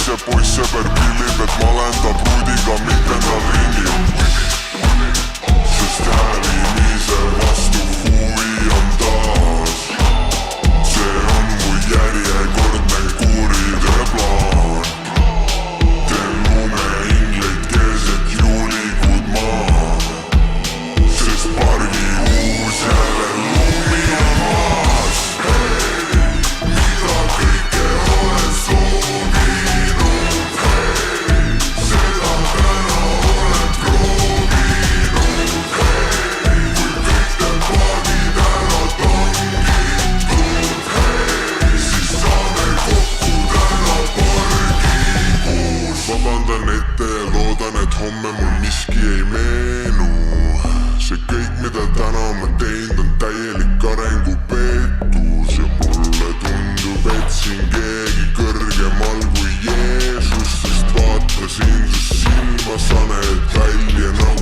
see poiss sõber pillib, et ma olen ta pruudiga mitmendal ringil. Sest hävimise vastu huvi on taas. See on mu järjekordne kuriteplaan. Teen lumeingleid keset juulikuud maa. Sest pargi uus jälle lumi on maas. Hei, mida kõike olen soovinud. Hei, seda täna olen proovinud. Hei, kui kõik need paagid ära tangitud. Hei, siis saame kokku täna pargikuus. Vabandan ette ja loodan, et homme mul miski ei meenu. See kõik, mida täna ma teinud, on täielik arengupeetus. Ja mulle tundub, et siin keegi kõrgemal kui Jeesus. Sest vaatasin su silma, sa näed välja nagu